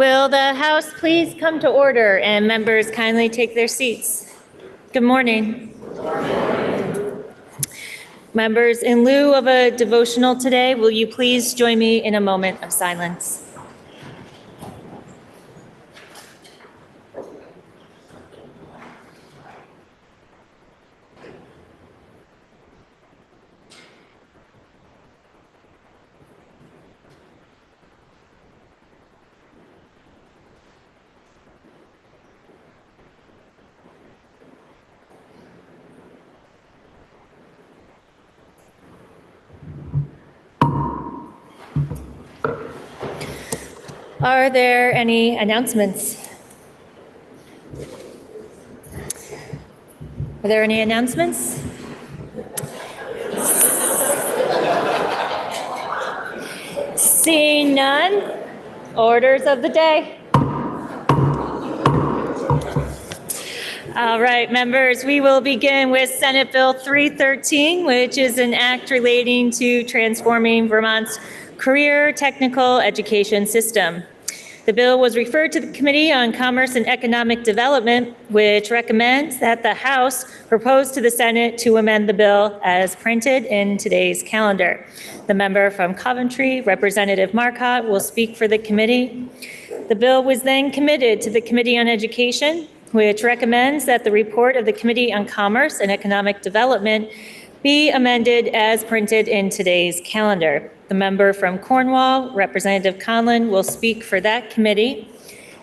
Will the House please come to order and members kindly take their seats? Good morning. Members, in lieu of a devotional today, will you please join me in a moment of silence? Are there any announcements? Are there any announcements? Seeing none, orders of the day. All right, members, we will begin with Senate Bill 313, which is an act relating to transforming Vermont's career technical education system. The bill was referred to the Committee on Commerce and Economic Development, which recommends that the House propose to the Senate to amend the bill as printed in today's calendar. The member from Coventry, Representative Marcotte, will speak for the committee. The bill was then committed to the Committee on Education, which recommends that the report of the Committee on Commerce and Economic Development be amended as printed in today's calendar. The member from Cornwall, Representative Conlon, will speak for that committee.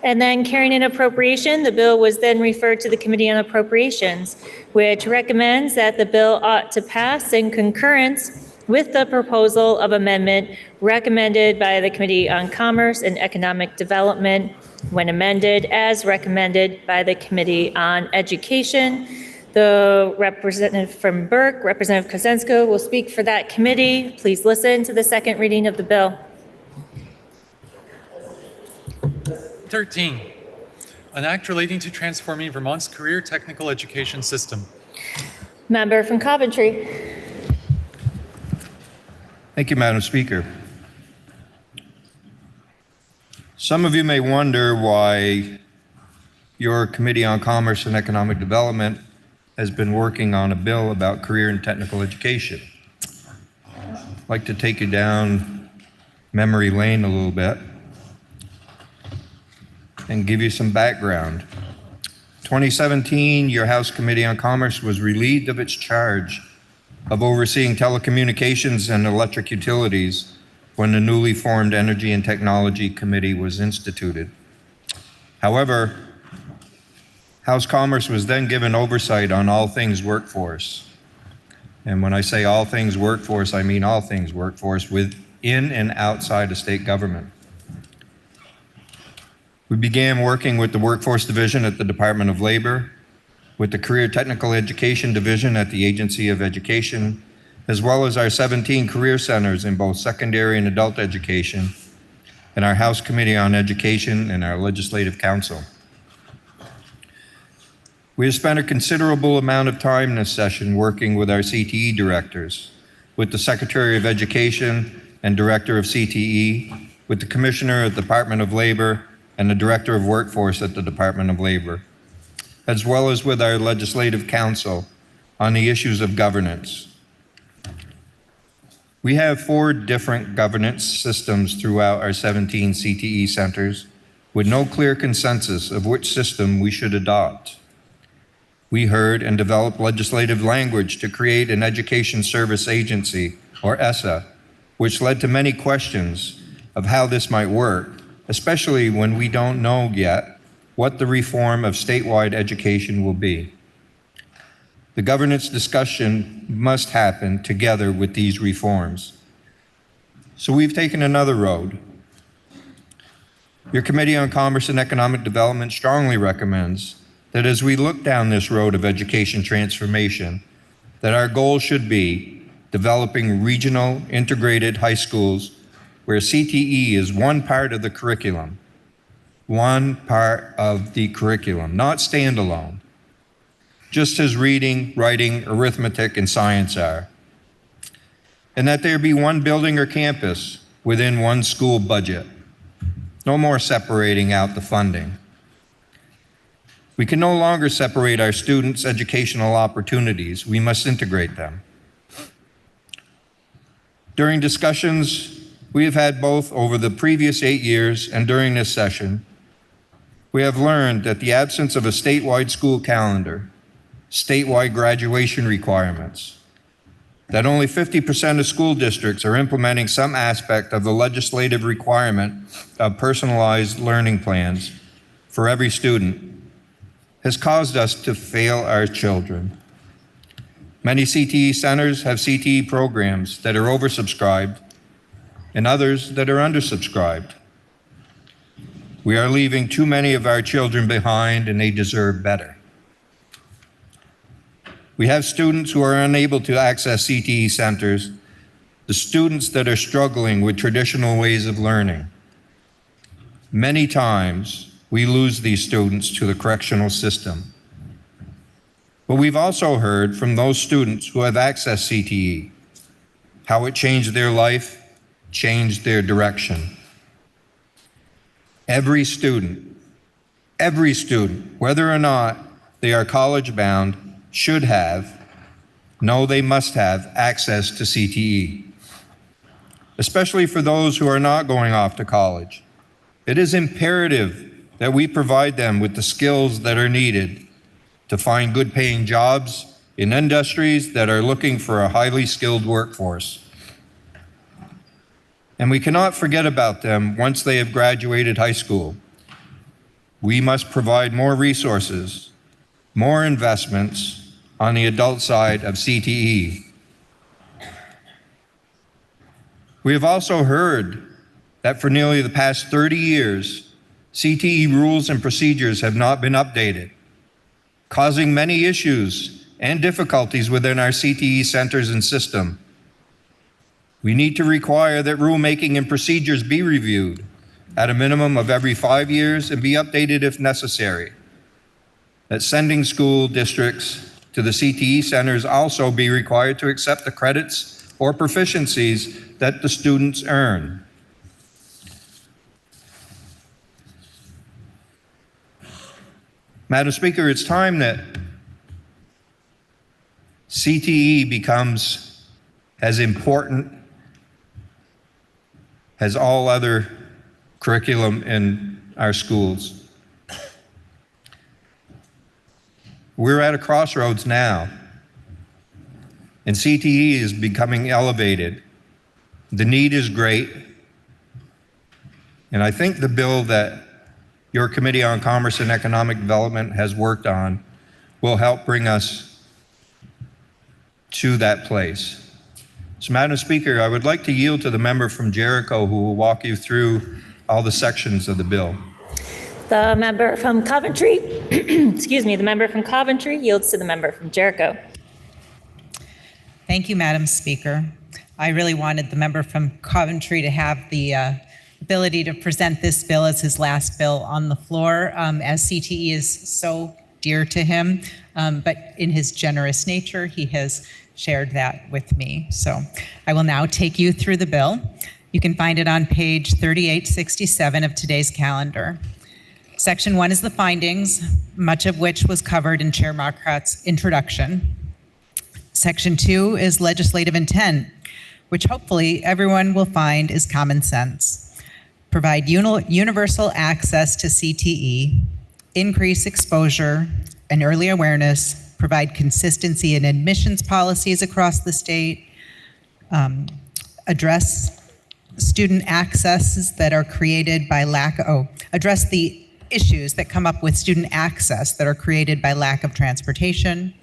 And then carrying an appropriation, the bill was then referred to the Committee on Appropriations, which recommends that the bill ought to pass in concurrence with the proposal of amendment recommended by the Committee on Commerce and Economic Development when amended as recommended by the Committee on Education. The representative from Burke, Representative Kozensko, will speak for that committee. Please listen to the second reading of the bill. 13, an act relating to transforming Vermont's career technical education system. Member from Coventry. Thank you, Madam Speaker. Some of you may wonder why your Committee on Commerce and Economic Development has been working on a bill about career and technical education. I'd like to take you down memory lane a little bit and give you some background. 2017, your House Committee on Commerce was relieved of its charge of overseeing telecommunications and electric utilities when the newly formed Energy and Technology Committee was instituted. However, House Commerce was then given oversight on all things workforce. And when I say all things workforce, I mean all things workforce within and outside of state government. We began working with the Workforce Division at the Department of Labor, with the Career Technical Education Division at the Agency of Education, as well as our 17 career centers in both secondary and adult education, and our House Committee on Education and our Legislative Council. We have spent a considerable amount of time in this session working with our CTE directors, with the Secretary of Education and Director of CTE, with the Commissioner of the Department of Labor and the Director of Workforce at the Department of Labor, as well as with our Legislative Council on the issues of governance. We have 4 different governance systems throughout our 17 CTE centers, with no clear consensus of which system we should adopt. We heard and developed legislative language to create an Education Service Agency, or ESSA, which led to many questions of how this might work, especially when we don't know yet what the reform of statewide education will be. The governance discussion must happen together with these reforms. So we've taken another road. Your Committee on Commerce and Economic Development strongly recommends that as we look down this road of education transformation, that our goal should be developing regional integrated high schools where CTE is one part of the curriculum, not standalone, just as reading, writing, arithmetic, and science are. And that there be one building or campus within one school budget. No more separating out the funding. We can no longer separate our students' educational opportunities. We must integrate them. During discussions we have had both over the previous 8 years and during this session, we have learned that the absence of a statewide school calendar, statewide graduation requirements, that only 50% of school districts are implementing some aspect of the legislative requirement of personalized learning plans for every student has caused us to fail our children. Many CTE centers have CTE programs that are oversubscribed and others that are undersubscribed. We are leaving too many of our children behind, and they deserve better. We have students who are unable to access CTE centers, the students that are struggling with traditional ways of learning. Many times, we lose these students to the correctional system. But we've also heard from those students who have accessed CTE, how it changed their life, changed their direction. Every student, whether or not they are college bound, should have, no, they must have access to CTE. Especially for those who are not going off to college. It is imperative that we provide them with the skills that are needed to find good paying jobs in industries that are looking for a highly skilled workforce. And we cannot forget about them once they have graduated high school. We must provide more resources, more investments on the adult side of CTE. We have also heard that for nearly the past 30 years, CTE rules and procedures have not been updated, causing many issues and difficulties within our CTE centers and system. We need to require that rulemaking and procedures be reviewed at a minimum of every 5 years and be updated if necessary. That sending school districts to the CTE centers also be required to accept the credits or proficiencies that the students earn. Madam Speaker, it's time that CTE becomes as important as all other curriculum in our schools. We're at a crossroads now, and CTE is becoming elevated. The need is great, and I think the bill that your Committee on Commerce and Economic Development has worked on will help bring us to that place. So, Madam Speaker, I would like to yield to the member from Jericho who will walk you through all the sections of the bill. The member from Coventry, excuse me, the member from Coventry yields to the member from Jericho. Thank you, Madam Speaker. I really wanted the member from Coventry to have the ability to present this bill as his last bill on the floor, as CTE is so dear to him, but in his generous nature, he has shared that with me. So I will now take you through the bill. You can find it on page 3867 of today's calendar. Section 1 is the findings, much of which was covered in Chair Marquardt's introduction. Section 2 is legislative intent, which hopefully everyone will find is common sense. Provide universal access to CTE, increase exposure and early awareness, provide consistency in admissions policies across the state, address student accesses that are created by address the issues that come up with student access that are created by lack of transportation,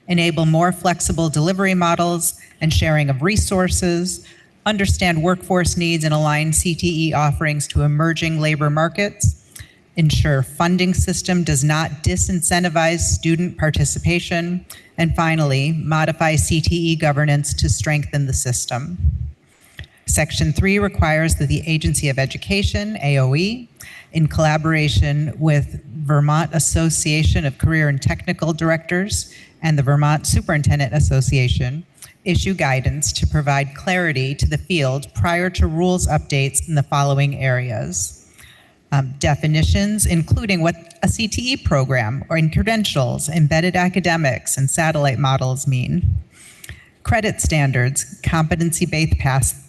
enable more flexible delivery models and sharing of resources, understand workforce needs and align CTE offerings to emerging labor markets, ensure funding system does not disincentivize student participation, and finally, modify CTE governance to strengthen the system. Section 3 requires that the Agency of Education, AOE, in collaboration with Vermont Association of Career and Technical Directors and the Vermont Superintendent Association, issue guidance to provide clarity to the field prior to rules updates in the following areas. definitions, including what a CTE program or in credentials, embedded academics, and satellite models mean. Credit standards, competency-based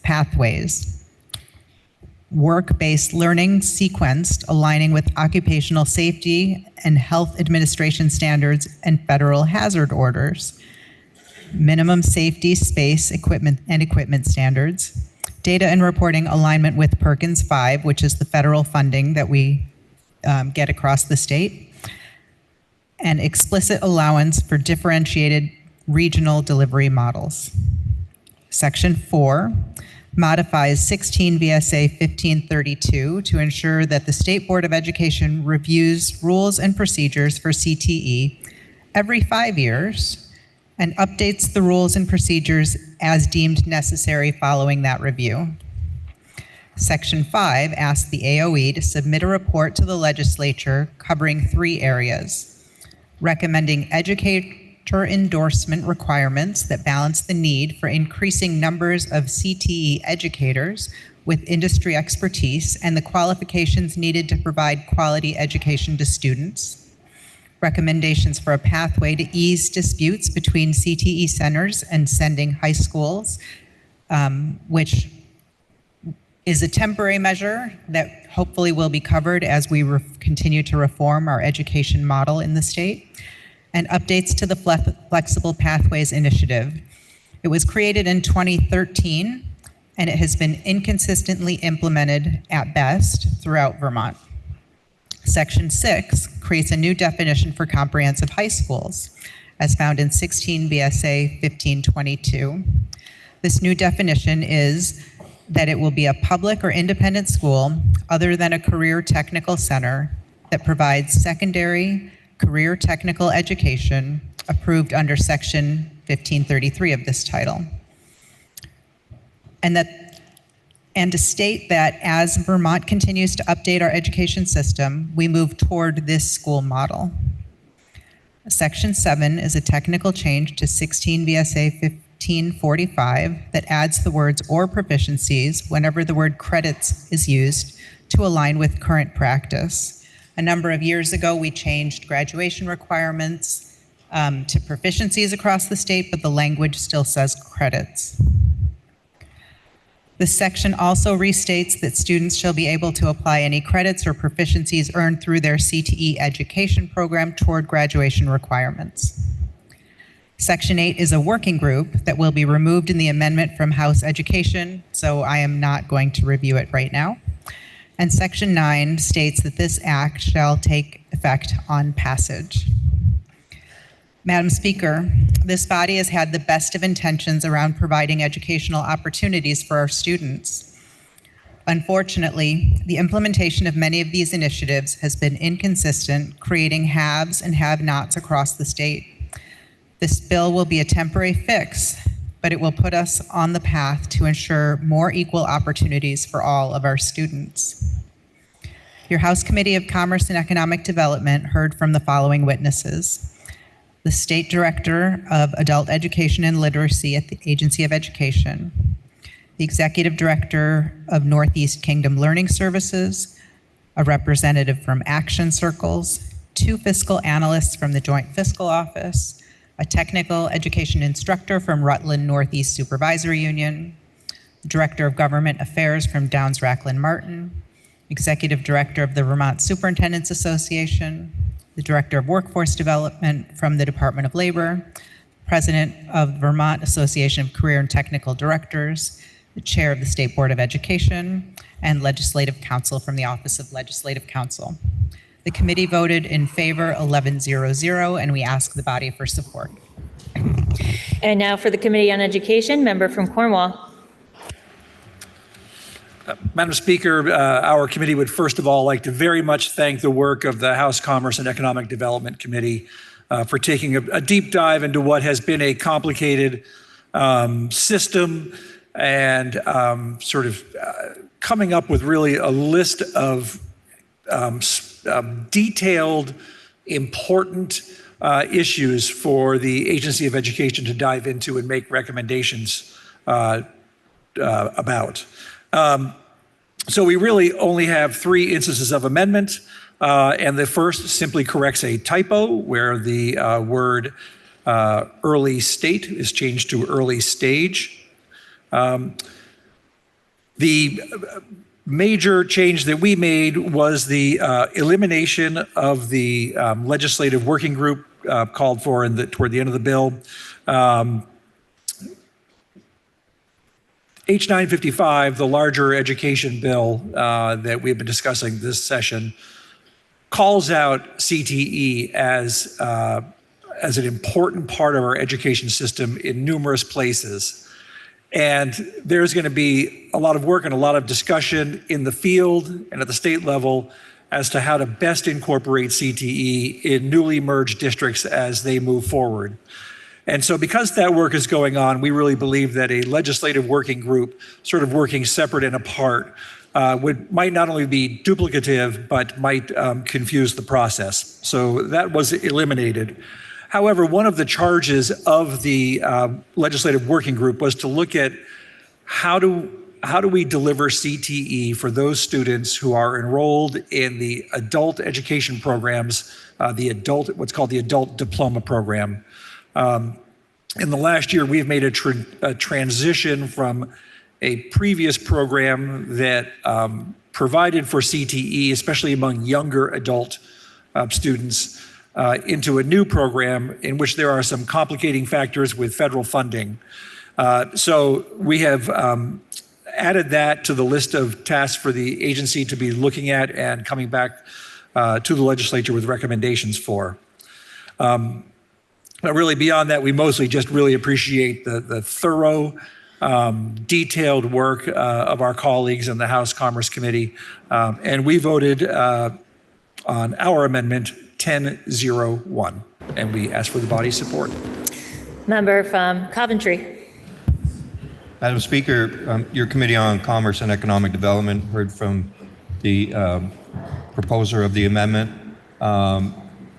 pathways, work-based learning sequenced, aligning with occupational safety and health administration standards and federal hazard orders, minimum safety, space, equipment standards, data and reporting alignment with Perkins 5, which is the federal funding that we get across the state, and explicit allowance for differentiated regional delivery models. Section 4 modifies 16 VSA 1532 to ensure that the State Board of Education reviews rules and procedures for CTE every 5 years and updates the rules and procedures as deemed necessary following that review. Section 5 asks the AOE to submit a report to the legislature covering 3 areas: recommending educator endorsement requirements that balance the need for increasing numbers of CTE educators with industry expertise and the qualifications needed to provide quality education to students, recommendations for a pathway to ease disputes between CTE centers and sending high schools, which is a temporary measure that hopefully will be covered as we continue to reform our education model in the state, and updates to the Flexible Pathways Initiative. It was created in 2013, and it has been inconsistently implemented at best throughout Vermont. Section 6 creates a new definition for comprehensive high schools, as found in 16 VSA 1522. This new definition is that it will be a public or independent school other than a career technical center that provides secondary career technical education approved under Section 1533 of this title. And to state that as Vermont continues to update our education system, we move toward this school model. Section 7 is a technical change to 16 VSA 1545 that adds the words "or proficiencies" whenever the word "credits" is used to align with current practice. A number of years ago, we changed graduation requirements to proficiencies across the state, but the language still says credits. This section also restates that students shall be able to apply any credits or proficiencies earned through their CTE education program toward graduation requirements. Section 8 is a working group that will be removed in the amendment from House Education, so I am not going to review it right now. And Section 9 states that this act shall take effect on passage. Madam Speaker, this body has had the best of intentions around providing educational opportunities for our students. Unfortunately, the implementation of many of these initiatives has been inconsistent, creating haves and have-nots across the state. This bill will be a temporary fix, but it will put us on the path to ensure more equal opportunities for all of our students. Your House Committee of Commerce and Economic Development heard from the following witnesses: the State Director of Adult Education and Literacy at the Agency of Education, the Executive Director of Northeast Kingdom Learning Services, a representative from Action Circles, 2 fiscal analysts from the Joint Fiscal Office, a technical education instructor from Rutland Northeast Supervisory Union, the Director of Government Affairs from Downs Racklin Martin, Executive Director of the Vermont Superintendents Association, the Director of Workforce Development from the Department of Labor, President of Vermont Association of Career and Technical Directors, the Chair of the State Board of Education, and Legislative Counsel from the Office of Legislative Counsel. The committee voted in favor 11-0-0, and we ask the body for support. And now for the Committee on Education, member from Cornwall. Madam Speaker, our committee would first of all like to very much thank the work of the House Commerce and Economic Development Committee for taking a deep dive into what has been a complicated system and sort of coming up with really a list of detailed, important issues for the Agency of Education to dive into and make recommendations about. So we really only have 3 instances of amendment, and the first simply corrects a typo where the word early state is changed to early stage. The major change that we made was the elimination of the legislative working group called for toward the end of the bill. H955, the larger education bill that we've been discussing this session, calls out CTE as an important part of our education system in numerous places. And there's going to be a lot of work and a lot of discussion in the field and at the state level as to how to best incorporate CTE in newly merged districts as they move forward. And so because that work is going on, we really believe that a legislative working group, sort of working separate and apart, might not only be duplicative, but might confuse the process. So that was eliminated. However, one of the charges of the legislative working group was to look at how do we deliver CTE for those students who are enrolled in the adult education programs, what's called the adult diploma program. In the last year, we've made a transition from a previous program that provided for CTE, especially among younger adult students, into a new program in which there are some complicating factors with federal funding. So we have added that to the list of tasks for the agency to be looking at and coming back to the legislature with recommendations for. But really beyond that, we mostly just really appreciate the thorough, detailed work of our colleagues in the House Commerce Committee. And we voted on our amendment 1001, and we ask for the body's support. Member from Coventry. Madam Speaker, your Committee on Commerce and Economic Development heard from the proposer of the amendment.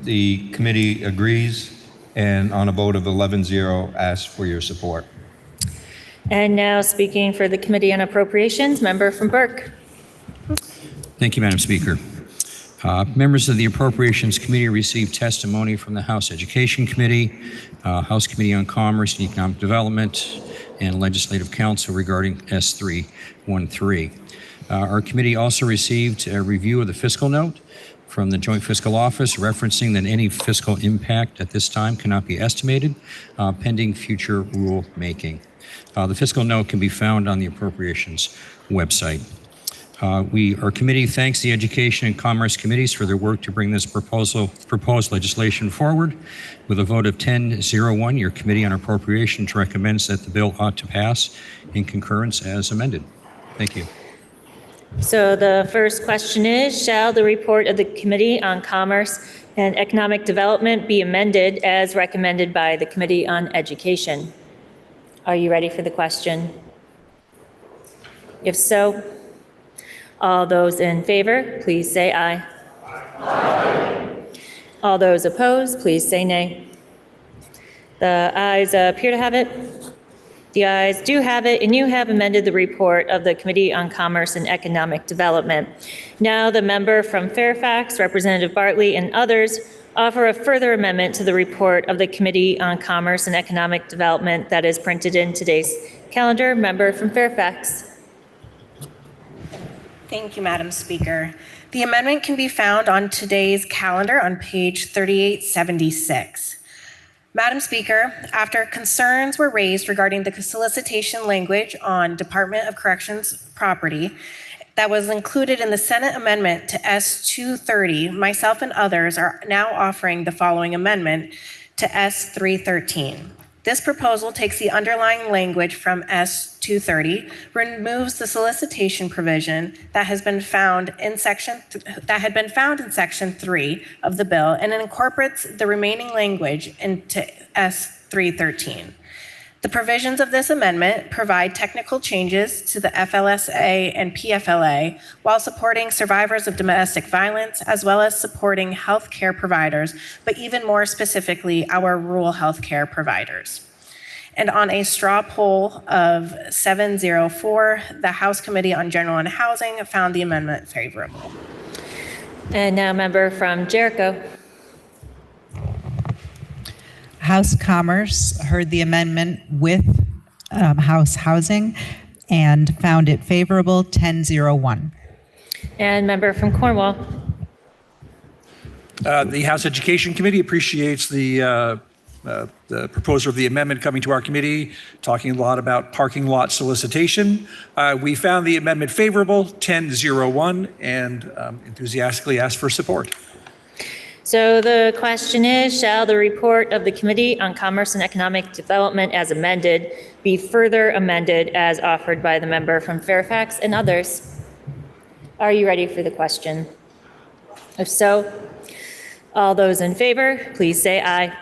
The committee agrees, and on a vote of 11-0, asks for your support. And now speaking for the Committee on Appropriations, member from Burke. Thank you, Madam Speaker. Members of the Appropriations Committee received testimony from the House Education Committee, House Committee on Commerce and Economic Development, and Legislative Council regarding S313. Our committee also received a review of the fiscal note from the Joint Fiscal Office referencing that any fiscal impact at this time cannot be estimated pending future rulemaking. The fiscal note can be found on the Appropriations website. Our committee thanks the Education and Commerce Committees for their work to bring this proposed legislation forward. With a vote of 10-0-1, your Committee on Appropriations recommends that the bill ought to pass in concurrence as amended. Thank you. So the first question is, shall the report of the Committee on Commerce and Economic Development be amended as recommended by the Committee on Education? Are you ready for the question? If so, all those in favor, please say aye. Aye. All those opposed, please say nay. The ayes appear to have it. The ayes do have it, and you have amended the report of the Committee on Commerce and Economic Development. Now the member from Fairfax, Representative Bartley, and others offer a further amendment to the report of the Committee on Commerce and Economic Development that is printed in today's calendar. Member from Fairfax. Thank you, Madam Speaker. The amendment can be found on today's calendar on page 3876. Madam Speaker, after concerns were raised regarding the solicitation language on Department of Corrections property that was included in the Senate amendment to S230, myself and others are now offering the following amendment to S313. This proposal takes the underlying language from S230, removes the solicitation provision that has been found in section 3 of the bill, and incorporates the remaining language into S313. The provisions of this amendment provide technical changes to the FLSA and PFLA while supporting survivors of domestic violence, as well as supporting healthcare providers, but even more specifically, our rural healthcare providers. And on a straw poll of 704, the House Committee on General and Housing found the amendment favorable. And now member from Jericho. House Commerce heard the amendment with House Housing and found it favorable, 10-0-1. And member from Cornwall. The House Education Committee appreciates the proposer of the amendment coming to our committee, talking a lot about parking lot solicitation. We found the amendment favorable, 10-0-1, and enthusiastically ask for support. So the question is, shall the report of the Committee on Commerce and Economic Development as amended be further amended as offered by the member from Fairfax and others? Are you ready for the question? If so, all those in favor, please say aye.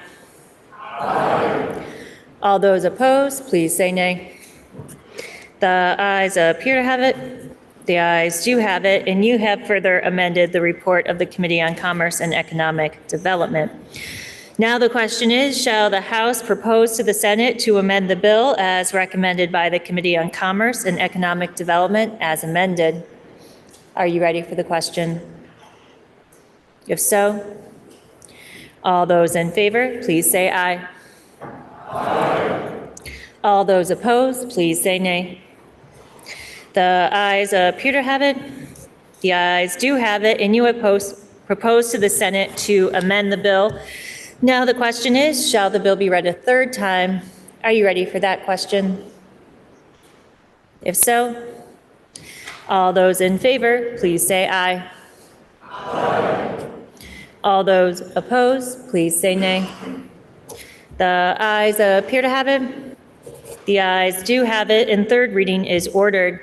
All those opposed, please say nay. The ayes appear to have it. The ayes do have it, and you have further amended the report of the Committee on Commerce and Economic Development. Now the question is, shall the House propose to the Senate to amend the bill as recommended by the Committee on Commerce and Economic Development as amended? Are you ready for the question? If so, all those in favor, please say aye. All those opposed, please say nay. The ayes appear to have it. The ayes do have it, and you have proposed to the Senate to amend the bill. Now the question is, shall the bill be read a third time? Are you ready for that question? If so, all those in favor, please say aye. All those opposed, please say nay. The ayes appear to have it. The ayes do have it, and third reading is ordered.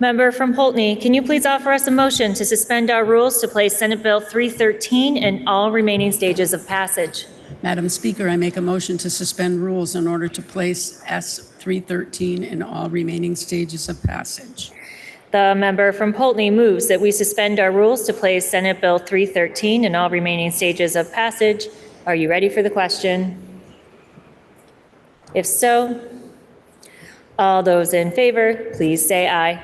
Member from Poultney, can you please offer us a motion to suspend our rules to place Senate Bill 313 in all remaining stages of passage? Madam Speaker, I make a motion to suspend rules in order to place S 313 in all remaining stages of passage. The member from Poultney moves that we suspend our rules to place Senate Bill 313 in all remaining stages of passage. Are you ready for the question? If so, all those in favor, please say aye.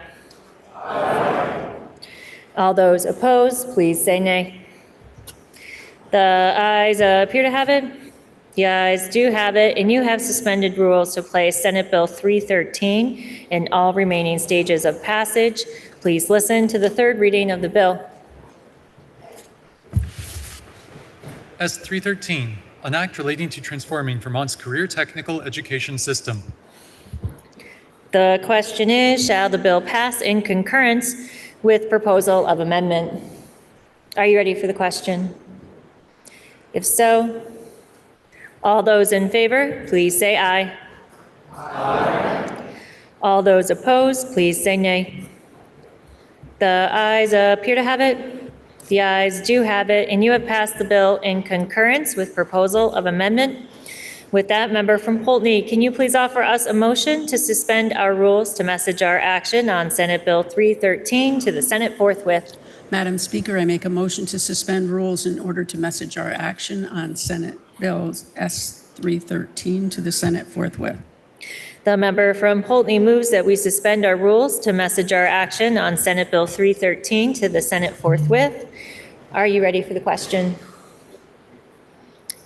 All those opposed, please say nay. The ayes appear to have it. The ayes do have it, and you have suspended rules to place Senate Bill 313 in all remaining stages of passage. Please listen to the third reading of the bill. S 313, an act relating to transforming Vermont's career technical education system. The question is, shall the bill pass in concurrence with proposal of amendment? Are you ready for the question? If so, all those in favor, please say aye. All those opposed, please say nay. The ayes appear to have it. The ayes do have it, and you have passed the bill in concurrence with proposal of amendment. With that, member from Poultney, can you please offer us a motion to suspend our rules to message our action on Senate Bill 313 to the Senate forthwith? Madam Speaker, I make a motion to suspend rules in order to message our action on Senate Bill S 313 to the Senate forthwith. The member from Poultney moves that we suspend our rules to message our action on Senate Bill 313 to the Senate forthwith. Are you ready for the question?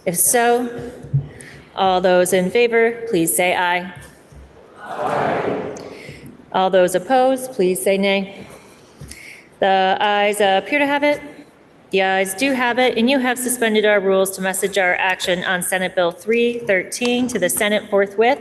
If so, all those in favor, please say aye. All those opposed, please say nay. The ayes appear to have it. The ayes do have it, and you have suspended our rules to message our action on Senate Bill 313 to the Senate forthwith.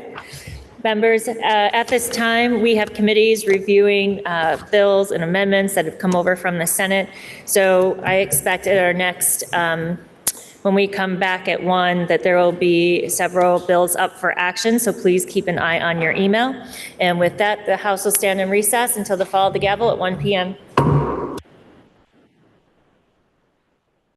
Members, at this time, we have committees reviewing bills and amendments that have come over from the Senate. So I expect at our next, when we come back at 1, that there will be several bills up for action. So please keep an eye on your email. And with that, the House will stand in recess until the fall of the gavel at 1 p.m.